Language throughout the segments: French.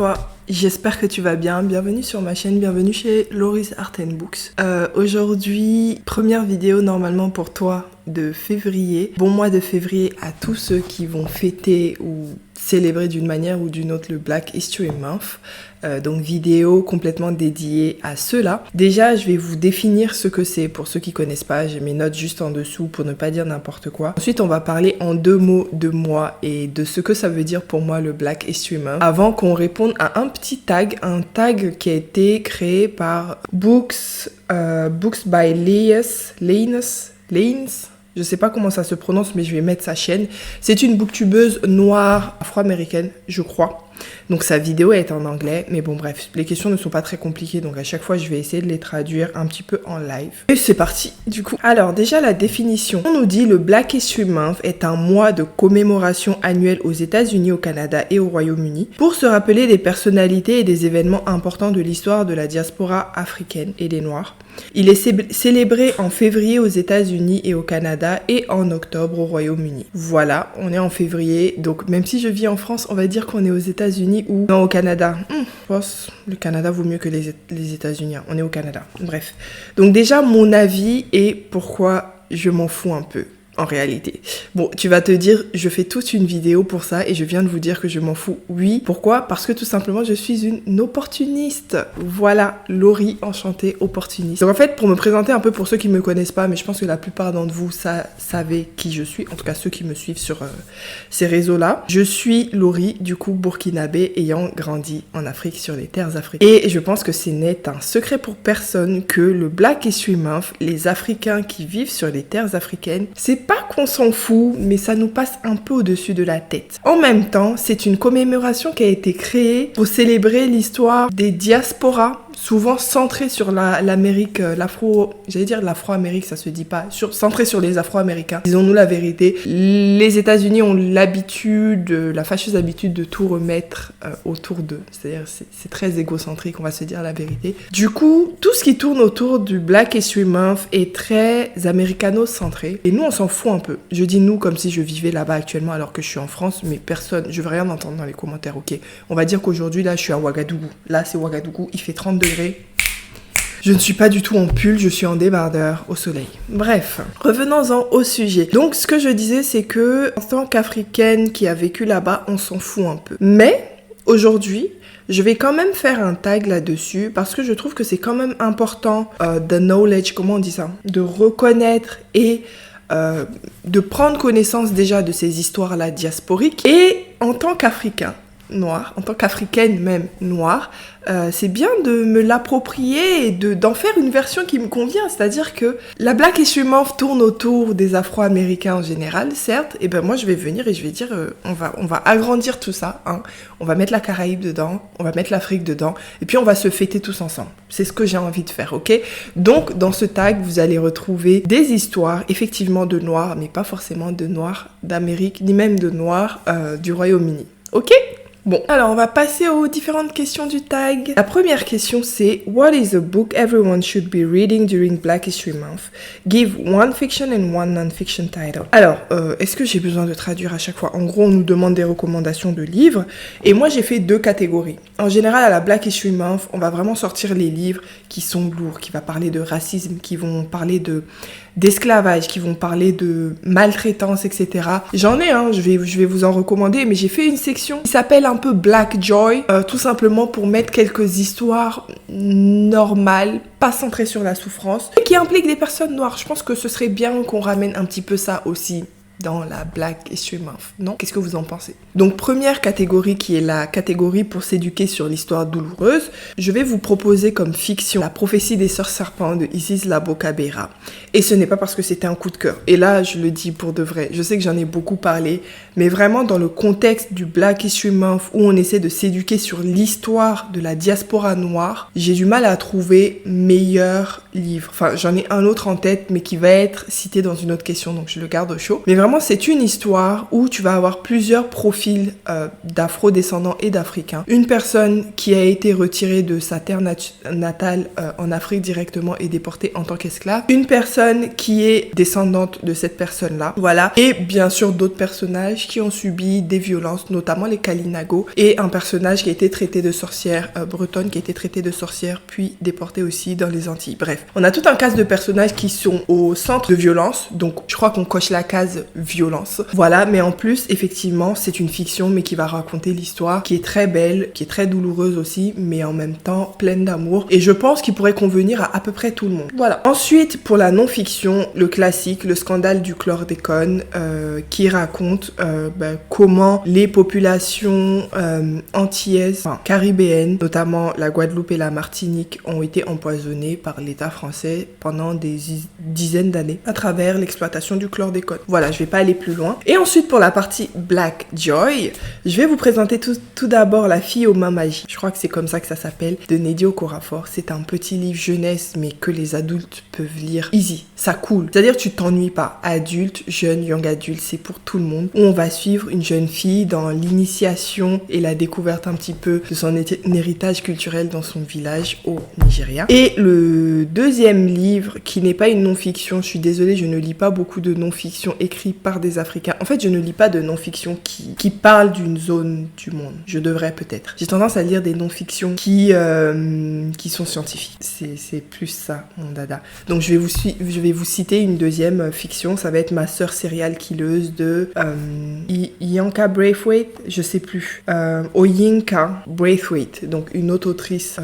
toi? J'espère que tu vas bien. Bienvenue sur ma chaîne, bienvenue chez Laurie's Art & Books. Aujourd'hui, première vidéo normalement pour toi de février. Bon mois de février à tous ceux qui vont fêter ou célébrer d'une manière ou d'une autre le Black History Month. Donc vidéo complètement dédiée à ceux-là. Déjà, je vais vous définir ce que c'est pour ceux qui connaissent pas. J'ai mes notes juste en dessous pour ne pas dire n'importe quoi. Ensuite, on va parler en 2 mots de moi et de ce que ça veut dire pour moi le Black History Month. Avant qu'on réponde à un petit tag, un tag qui a été créé par Books by Lanes. Je sais pas comment ça se prononce, mais je vais mettre sa chaîne. C'est une booktubeuse noire afro-américaine, je crois. Donc sa vidéo est en anglais, mais bon bref, les questions ne sont pas très compliquées, donc à chaque fois je vais essayer de les traduire un petit peu en live. Et c'est parti du coup. Alors déjà la définition. On nous dit le Black History Month est un mois de commémoration annuel aux États-Unis, au Canada et au Royaume-Uni pour se rappeler des personnalités et des événements importants de l'histoire de la diaspora africaine et des Noirs. Il est célébré en février aux États-Unis et au Canada et en octobre au Royaume-Uni. Voilà, on est en février, donc même si je vis en France, on va dire qu'on est aux États-Unis ou non au Canada. Je pense le Canada vaut mieux que les États-Unis. On est au Canada. Bref. Donc déjà, mon avis et pourquoi je m'en fous un peu. En réalité. Bon, tu vas te dire, je fais toute une vidéo pour ça et je viens de vous dire que je m'en fous. Oui, pourquoi? Parce que tout simplement, je suis une opportuniste. Voilà, Laurie, enchantée, opportuniste. Donc en fait, pour me présenter un peu pour ceux qui me connaissent pas, mais je pense que la plupart d'entre vous savez qui je suis, en tout cas ceux qui me suivent sur ces réseaux-là. Je suis Laurie, du coup burkinabé, ayant grandi en Afrique, sur les terres africaines. Et je pense que ce n'est un secret pour personne que le Black History Month, les Africains qui vivent sur les terres africaines, c'est pas qu'on s'en fout, mais ça nous passe un peu au-dessus de la tête. En même temps, c'est une commémoration qui a été créée pour célébrer l'histoire des diasporas, souvent centrée sur l'Amérique, l'Afro-Amérique, ça se dit pas, centrée sur les Afro-Américains. Disons-nous la vérité, les États-Unis ont la fâcheuse habitude de tout remettre autour d'eux. C'est-à-dire, c'est très égocentrique, on va se dire la vérité. Du coup, tout ce qui tourne autour du Black History Month est très américano-centré. Et nous, on s'en fout un peu. Je dis nous comme si je vivais là-bas actuellement alors que je suis en France, mais personne, je veux rien entendre dans les commentaires, ok? On va dire qu'aujourd'hui, là, je suis à Ouagadougou. Là, c'est Ouagadougou, il fait 30 degrés. Je ne suis pas du tout en pull, je suis en débardeur au soleil. Bref, revenons-en au sujet. Donc, ce que je disais, c'est que en tant qu'Africaine qui a vécu là-bas, on s'en fout un peu. Mais, aujourd'hui, je vais quand même faire un tag là-dessus parce que je trouve que c'est quand même important the knowledge, comment on dit ça? De reconnaître et de prendre connaissance déjà de ces histoires-là diasporiques. Et en tant qu'Africain noir, en tant qu'Africaine même noire, c'est bien de me l'approprier et d'en faire une version qui me convient. C'est-à-dire que la Black History Month tourne autour des Afro-Américains en général, certes, et ben moi je vais venir et je vais dire, on va agrandir tout ça, hein. On va mettre la Caraïbe dedans, on va mettre l'Afrique dedans, et puis on va se fêter tous ensemble. C'est ce que j'ai envie de faire, ok? Donc, dans ce tag, vous allez retrouver des histoires, effectivement de noirs, mais pas forcément de noirs d'Amérique, ni même de noirs du Royaume-Uni, ok? Bon, alors on va passer aux différentes questions du tag. La première question c'est What is a book everyone should be reading during Black History Month? Give one fiction and one non-fiction title. Alors, est-ce que j'ai besoin de traduire à chaque fois? En gros, on nous demande des recommandations de livres et moi j'ai fait 2 catégories. En général, à la Black History Month, on va vraiment sortir les livres qui sont lourds, qui vont parler de racisme, qui vont parler d'esclavage, qui vont parler de maltraitance, etc. J'en ai, je vais vous en recommander, mais j'ai fait une section qui s'appelle un peu Black Joy, tout simplement pour mettre quelques histoires normales, pas centrées sur la souffrance, et qui impliquent des personnes noires. Je pense que ce serait bien qu'on ramène un petit peu ça aussi dans la Black History Month, non? Qu'est-ce que vous en pensez? Donc, première catégorie qui est la catégorie pour s'éduquer sur l'histoire douloureuse, je vais vous proposer comme fiction La prophétie des sœurs serpents de Isis Labokabera. Et ce n'est pas parce que c'était un coup de cœur. Et là, je le dis pour de vrai. Je sais que j'en ai beaucoup parlé, mais vraiment dans le contexte du Black History Month où on essaie de s'éduquer sur l'histoire de la diaspora noire, j'ai du mal à trouver meilleur livre. Enfin, j'en ai un autre en tête, mais qui va être cité dans une autre question, donc je le garde au chaud. Mais vraiment, vraiment, c'est une histoire où tu vas avoir plusieurs profils d'afro-descendants et d'Africains. Une personne qui a été retirée de sa terre natale en Afrique directement et déportée en tant qu'esclave. Une personne qui est descendante de cette personne-là. Voilà. Et bien sûr, d'autres personnages qui ont subi des violences, notamment les Kalinago. Et un personnage qui a été traité de sorcière bretonne, qui a été traité de sorcière, puis déporté aussi dans les Antilles. Bref, on a tout un cast de personnages qui sont au centre de violence. Donc, je crois qu'on coche la case violence. Voilà, mais en plus, effectivement, c'est une fiction, mais qui va raconter l'histoire, qui est très belle, qui est très douloureuse aussi, mais en même temps pleine d'amour. Et je pense qu'il pourrait convenir à peu près tout le monde. Voilà. Ensuite, pour la non-fiction, le classique, le scandale du chlordécone, qui raconte comment les populations antillaises, enfin, caribéennes, notamment la Guadeloupe et la Martinique, ont été empoisonnées par l'État français pendant des dizaines d'années à travers l'exploitation du chlordécone. Voilà, je vais pas aller plus loin. Et ensuite, pour la partie Black Joy, je vais vous présenter tout d'abord La fille aux mains magiques. Je crois que c'est comme ça que ça s'appelle, de Nnedi Okorafor. C'est un petit livre jeunesse, mais que les adultes peuvent lire easy. Ça coule. C'est-à-dire tu t'ennuies pas. Adulte, jeune, young adulte, c'est pour tout le monde. Où on va suivre une jeune fille dans l'initiation et la découverte un petit peu de son héritage culturel dans son village au Nigeria. Et le deuxième livre, qui n'est pas une non-fiction, je suis désolée, je ne lis pas beaucoup de non-fiction écrits par des Africains. En fait, je ne lis pas de non-fiction qui parle d'une zone du monde. Je devrais peut-être. J'ai tendance à lire des non-fictions qui sont scientifiques. C'est plus ça, mon dada. Donc, je vais vous citer une deuxième fiction. Ça va être Ma sœur serial killeuse de Yinka Braithwaite, je sais plus. Oyinka Braithwaite, donc une autre autrice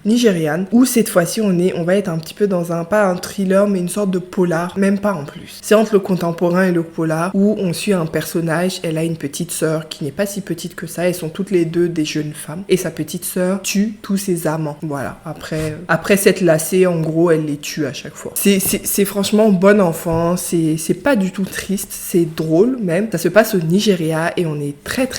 nigériane, où cette fois-ci on va être un petit peu dans pas un thriller, mais une sorte de polar, même pas en plus. C'est entre le contemporain et le polar, où on suit un personnage, elle a une petite sœur qui n'est pas si petite que ça, elles sont toutes les deux des jeunes femmes, et sa petite sœur tue tous ses amants. Voilà, après s'être lassée, en gros, elle les tue à chaque fois. C'est franchement bon enfant, c'est pas du tout triste, c'est drôle même. Ça se passe au Nigeria et on est très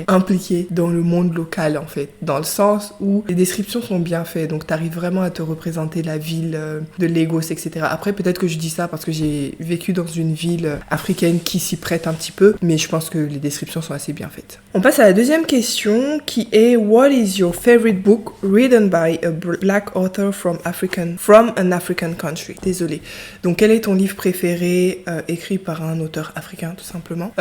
impliqué dans le monde local en fait, dans le sens où les descriptions sont bien faites, donc t'arrives vraiment à te représenter la ville de Lagos, etc. Après, peut-être que je dis ça parce que j'ai vécu dans une ville africaine qui s'y prête un petit peu, mais je pense que les descriptions sont assez bien faites. On passe à la deuxième question qui est What is your favorite book written by a black author from an African country? Désolée. Donc, quel est ton livre préféré écrit par un auteur africain, tout simplement?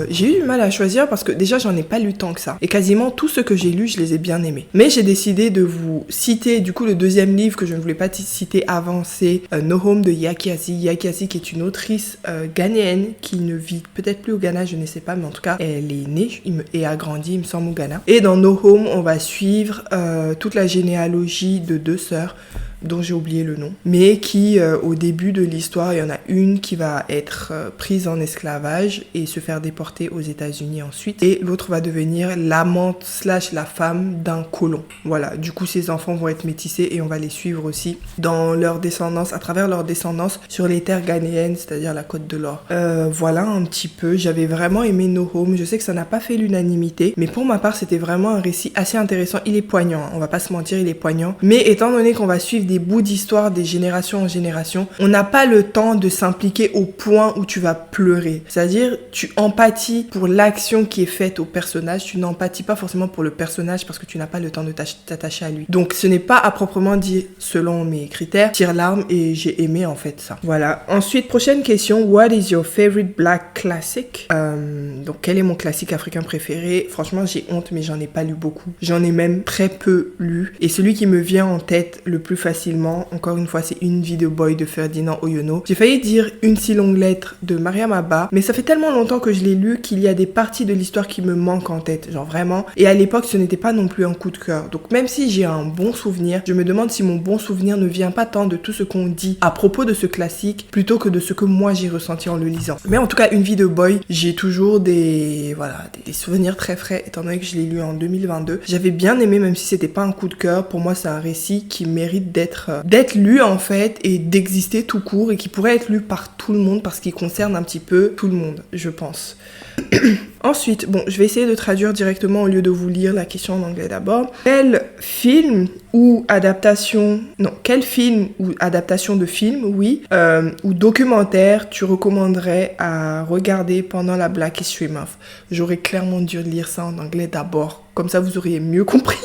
J'ai eu du mal à choisir parce que déjà, j'en ai pas lu tant que ça. Et quasiment tous ceux que j'ai lus, je les ai bien aimés. Mais j'ai décidé de vous citer, du coup, le deuxième livre que je ne voulais pas citer avant, c'est No Home de Yakiasi. Yakiasi qui est une autrice ghanéenne qui ne vit peut-être plus au Ghana, je ne sais pas, mais en tout cas, elle est née et a grandi, il me semble, au Ghana. Et dans No Home, on va suivre toute la généalogie de deux sœurs dont j'ai oublié le nom, mais qui, au début de l'histoire, il y en a une qui va être prise en esclavage et se faire déporter aux États-Unis ensuite, et l'autre va devenir l'amante / la femme d'un colon. Voilà, du coup, ces enfants vont être métissés et on va les suivre aussi dans leur descendance, à travers leur descendance sur les terres ghanéennes, c'est-à-dire la Côte de l'Or. Voilà un petit peu, j'avais vraiment aimé No Home, je sais que ça n'a pas fait l'unanimité, mais pour ma part, c'était vraiment un récit assez intéressant. Il est poignant, hein, on va pas se mentir, il est poignant, mais étant donné qu'on va suivre des bouts d'histoire des générations en génération, on n'a pas le temps de s'impliquer au point où tu vas pleurer. C'est-à-dire, tu empathies pour l'action qui est faite au personnage, tu n'empathies pas forcément pour le personnage parce que tu n'as pas le temps de t'attacher à lui. Donc, ce n'est pas à proprement dit, selon mes critères, tire-larme, et j'ai aimé en fait ça. Voilà. Ensuite, prochaine question, what is your favorite black classic? Donc, quel est mon classique africain préféré? Franchement, j'ai honte, mais j'en ai pas lu beaucoup. J'en ai même très peu lu. Et celui qui me vient en tête le plus facilement, encore une fois, c'est Une vie de boy de Ferdinand Oyono. J'ai failli dire Une si longue lettre de Mariam Abba, mais ça fait tellement longtemps que je l'ai lu qu'il y a des parties de l'histoire qui me manquent en tête, genre vraiment. Et à l'époque, ce n'était pas non plus un coup de cœur. Donc même si j'ai un bon souvenir, je me demande si mon bon souvenir ne vient pas tant de tout ce qu'on dit à propos de ce classique, plutôt que de ce que moi j'ai ressenti en le lisant. Mais en tout cas, Une vie de boy, j'ai toujours des souvenirs très frais, étant donné que je l'ai lu en 2022. J'avais bien aimé, même si c'était pas un coup de cœur. Pour moi, c'est un récit qui mérite d'être d'être lu en fait et d'exister tout court et qui pourrait être lu par tout le monde parce qu'il concerne un petit peu tout le monde, je pense. Ensuite, bon, je vais essayer de traduire directement au lieu de vous lire la question en anglais d'abord. Quel film ou adaptation de film, oui, ou documentaire tu recommanderais à regarder pendant la Black History Month? J'aurais clairement dû lire ça en anglais d'abord, comme ça vous auriez mieux compris.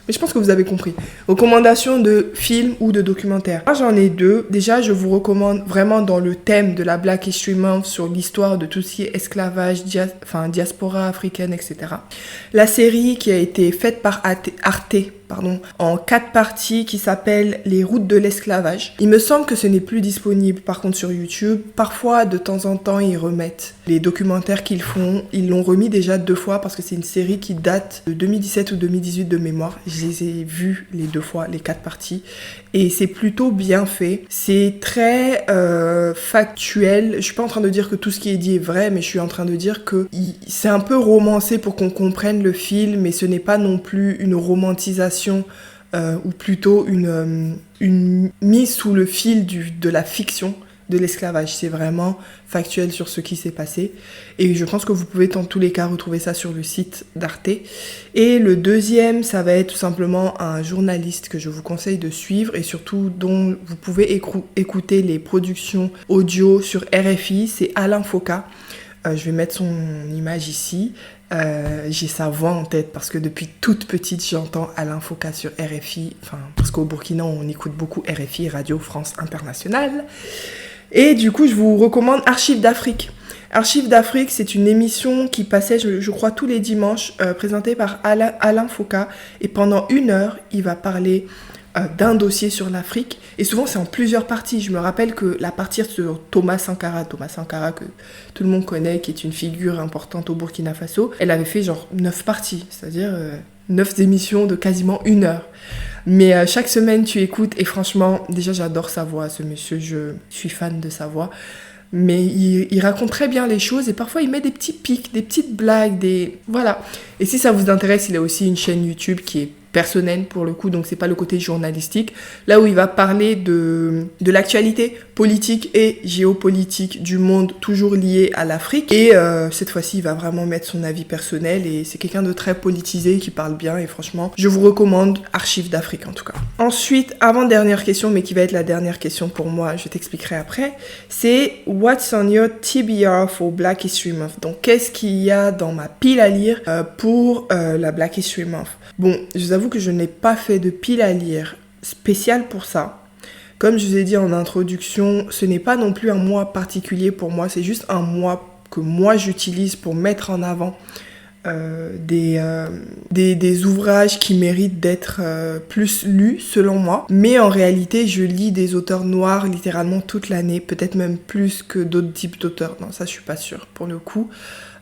Mais je pense que vous avez compris. Recommandations de films ou de documentaires. Moi, j'en ai deux. Déjà, je vous recommande vraiment dans le thème de la Black History Month sur l'histoire de tout ce qui est esclavage, diaspora africaine, etc. La série qui a été faite par Arte, en 4 parties qui s'appelle Les routes de l'esclavage. Il me semble que ce n'est plus disponible par contre sur YouTube. Parfois, de temps en temps, ils remettent les documentaires qu'ils font. Ils l'ont remis déjà 2 fois parce que c'est une série qui date de 2017 ou 2018 de mémoire. Je les ai vus les 2 fois, les 4 parties. Et c'est plutôt bien fait. C'est très factuel. Je suis pas en train de dire que tout ce qui est dit est vrai, mais je suis en train de dire que c'est un peu romancé pour qu'on comprenne le film, mais ce n'est pas non plus une romantisation ou plutôt une mise sous le fil de la fiction de l'esclavage. C'est vraiment factuel sur ce qui s'est passé. Et je pense que vous pouvez dans tous les cas retrouver ça sur le site d'Arte. Et le deuxième, ça va être tout simplement un journaliste que je vous conseille de suivre et surtout dont vous pouvez écouter les productions audio sur RFI. C'est Alain Foka. Je vais mettre son image ici. J'ai sa voix en tête parce que depuis toute petite, j'entends Alain Foka sur RFI. Parce qu'au Burkina, on écoute beaucoup RFI, Radio France Internationale. Et du coup, je vous recommande Archives d'Afrique. Archives d'Afrique, c'est une émission qui passait, je crois, tous les dimanches, présentée par Alain Foka. Et pendant 1 heure, il va parler d'un dossier sur l'Afrique. Et souvent, c'est en plusieurs parties. Je me rappelle que la partie sur Thomas Sankara, que tout le monde connaît, qui est une figure importante au Burkina Faso, elle avait fait genre 9 parties, c'est-à-dire 9 émissions de quasiment 1 heure. Mais chaque semaine, tu écoutes et franchement, déjà, j'adore sa voix, ce monsieur, je suis fan de sa voix. Mais il raconte très bien les choses et parfois il met des petits pics, des petites blagues, voilà. Et si ça vous intéresse, il a aussi une chaîne YouTube qui est personnelle pour le coup, donc c'est pas le côté journalistique, là où il va parler de l'actualité politique et géopolitique du monde, toujours lié à l'Afrique. Et cette fois-ci, il va vraiment mettre son avis personnel et c'est quelqu'un de très politisé qui parle bien et franchement, je vous recommande Archives d'Afrique en tout cas. Ensuite, avant-dernière question, mais qui va être la dernière question pour moi, je t'expliquerai après, c'est What's on your TBR for Black History Month? Donc, qu'est-ce qu'il y a dans ma pile à lire pour la Black History Month? Bon, je vous avoue que je n'ai pas fait de pile à lire spéciale pour ça. Comme je vous ai dit en introduction, ce n'est pas non plus un mois particulier pour moi, c'est juste un mois que moi j'utilise pour mettre en avant des ouvrages qui méritent d'être plus lus selon moi. Mais en réalité, je lis des auteurs noirs littéralement toute l'année, peut-être même plus que d'autres types d'auteurs. Non, ça je suis pas sûre pour le coup.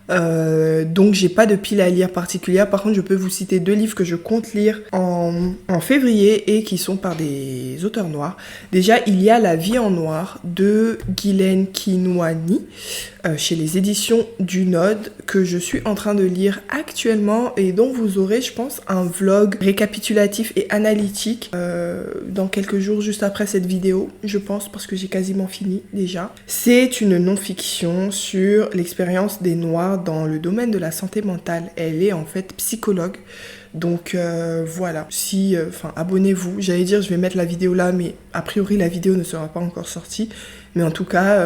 Donc j'ai pas de pile à lire particulière. Par contre, je peux vous citer 2 livres que je compte lire en février et qui sont par des auteurs noirs. Déjà, il y a La vie en noir de Guylaine Kinouani chez les éditions du Node que je suis en train de lire actuellement et dont vous aurez, je pense, un vlog récapitulatif et analytique dans quelques jours juste après cette vidéo, je pense, parce que j'ai quasiment fini déjà. C'est une non-fiction sur l'expérience des Noirs dans le domaine de la santé mentale. Elle est en fait psychologue. Donc voilà, abonnez-vous. J'allais dire je vais mettre la vidéo là, mais a priori la vidéo ne sera pas encore sortie. Mais en tout cas,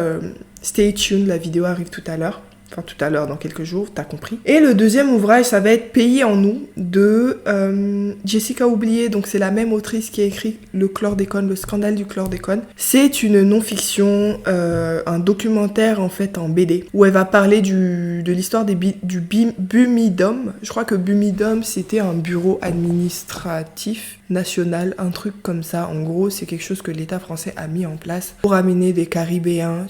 stay tuned, la vidéo arrive tout à l'heure. Enfin tout à l'heure, dans quelques jours, t'as compris. Et le deuxième ouvrage, ça va être Pays en nous de Jessica Oublié. Donc c'est la même autrice qui a écrit Le chlordécone, le scandale du chlordécone. C'est une non-fiction, un documentaire en fait en BD, où elle va parler de l'histoire du Bumidum. Je crois que Bumidum, c'était un bureau administratif national, un truc comme ça. En gros, c'est quelque chose que l'État français a mis en place pour amener des Caribéens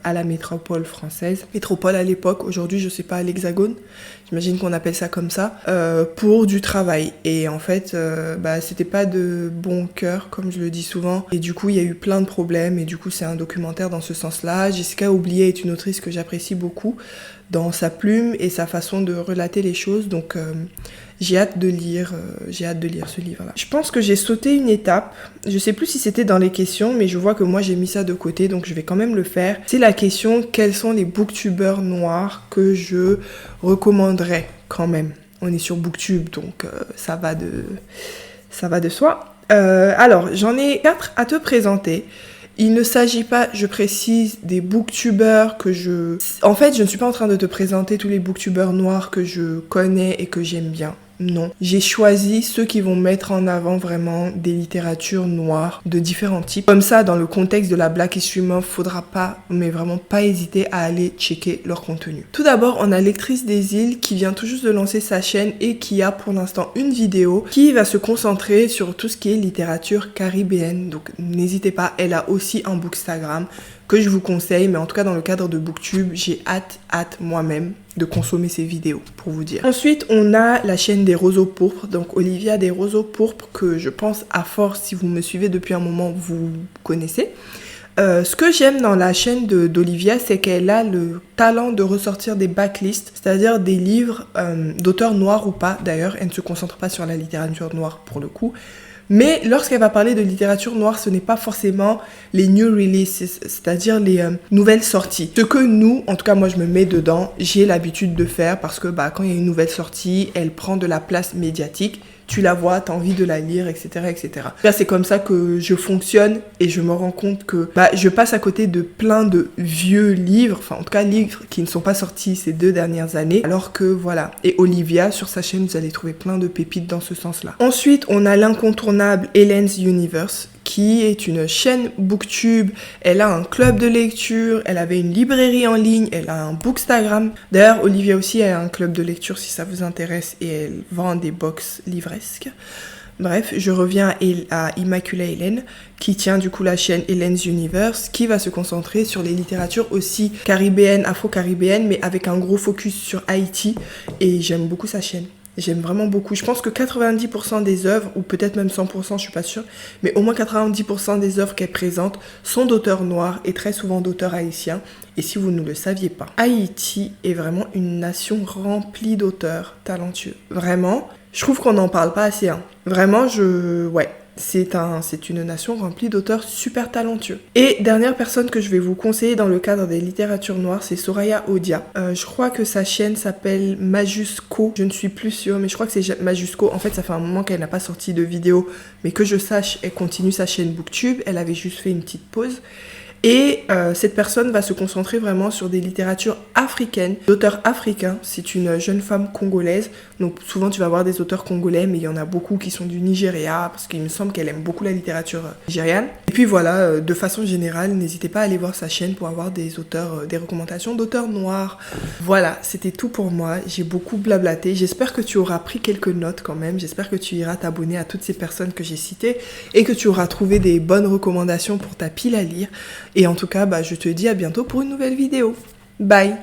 à la métropole française. Métropole à l'époque, aujourd'hui je sais pas, à l'Hexagone, j'imagine qu'on appelle ça comme ça, pour du travail. Et en fait, c'était pas de bon cœur, comme je le dis souvent. Et du coup, il y a eu plein de problèmes. Et du coup, c'est un documentaire dans ce sens-là. Jessica Oublié est une autrice que j'apprécie beaucoup dans sa plume et sa façon de relater les choses. Donc, J'ai hâte de lire ce livre-là. Je pense que j'ai sauté une étape. Je sais plus si c'était dans les questions, mais je vois que moi j'ai mis ça de côté, donc je vais quand même le faire. C'est la question, quels sont les booktubeurs noirs que je recommanderais quand même. On est sur Booktube, donc ça va de soi. Alors, j'en ai 4 à te présenter. Il ne s'agit pas, je précise, des booktubeurs que je... En fait, je ne suis pas en train de te présenter tous les booktubeurs noirs que je connais et que j'aime bien. Non. J'ai choisi ceux qui vont mettre en avant vraiment des littératures noires de différents types. Comme ça, dans le contexte de la Black History Month, faudra pas, mais vraiment pas hésiter à aller checker leur contenu. Tout d'abord, on a Lectrice des îles qui vient tout juste de lancer sa chaîne et qui a pour l'instant une vidéo qui va se concentrer sur tout ce qui est littérature caribéenne. Donc n'hésitez pas, elle a aussi un Bookstagram que je vous conseille, mais en tout cas dans le cadre de Booktube, j'ai hâte moi-même de consommer ces vidéos, pour vous dire. Ensuite, on a la chaîne des Roseaux Pourpres, donc Olivia des Roseaux Pourpres, que je pense à force, si vous me suivez depuis un moment, vous connaissez. Ce que j'aime dans la chaîne d'Olivia, c'est qu'elle a le talent de ressortir des backlists, c'est-à-dire des livres d'auteurs noirs ou pas, d'ailleurs, elle ne se concentre pas sur la littérature noire pour le coup. Mais lorsqu'elle va parler de littérature noire, ce n'est pas forcément les new releases, c'est-à-dire les nouvelles sorties. Ce que nous, en tout cas moi je me mets dedans, j'ai l'habitude de faire parce que quand il y a une nouvelle sortie, elle prend de la place médiatique. Tu la vois, tu as envie de la lire, etc. etc. Là, c'est comme ça que je fonctionne et je me rends compte que je passe à côté de plein de vieux livres, enfin en tout cas livres qui ne sont pas sortis ces 2 dernières années, alors que voilà. Et Olivia, sur sa chaîne, vous allez trouver plein de pépites dans ce sens-là. Ensuite, on a l'incontournable Helen's Universe, qui est une chaîne Booktube. Elle a un club de lecture, elle avait une librairie en ligne, elle a un Bookstagram. D'ailleurs, Olivia aussi a un club de lecture si ça vous intéresse et elle vend des box livresques. Bref, je reviens à Immaculée Hélène, qui tient du coup la chaîne Helen's Universe, qui va se concentrer sur les littératures aussi caribéennes, afro-caribéennes, mais avec un gros focus sur Haïti. Et j'aime beaucoup sa chaîne. J'aime vraiment beaucoup. Je pense que 90% des œuvres, ou peut-être même 100%, je suis pas sûre, mais au moins 90% des œuvres qu'elle présente sont d'auteurs noirs et très souvent d'auteurs haïtiens. Et si vous ne le saviez pas, Haïti est vraiment une nation remplie d'auteurs talentueux. Vraiment, je trouve qu'on n'en parle pas assez. Vraiment, c'est une nation remplie d'auteurs super talentueux. Et dernière personne que je vais vous conseiller dans le cadre des littératures noires, c'est Soraya Odia. Je crois que sa chaîne s'appelle Majusco. Je ne suis plus sûre, mais je crois que c'est Majusco. En fait, ça fait un moment qu'elle n'a pas sorti de vidéo, mais que je sache, elle continue sa chaîne Booktube. Elle avait juste fait une petite pause. Et cette personne va se concentrer vraiment sur des littératures africaines, d'auteurs africains. C'est une jeune femme congolaise, donc souvent tu vas voir des auteurs congolais, mais il y en a beaucoup qui sont du Nigeria, parce qu'il me semble qu'elle aime beaucoup la littérature nigériane. Et puis voilà, de façon générale, n'hésitez pas à aller voir sa chaîne pour avoir des auteurs, des recommandations d'auteurs noirs. Voilà, c'était tout pour moi, j'ai beaucoup blablaté. J'espère que tu auras pris quelques notes quand même, j'espère que tu iras t'abonner à toutes ces personnes que j'ai citées, et que tu auras trouvé des bonnes recommandations pour ta pile à lire. Et en tout cas, je te dis à bientôt pour une nouvelle vidéo. Bye!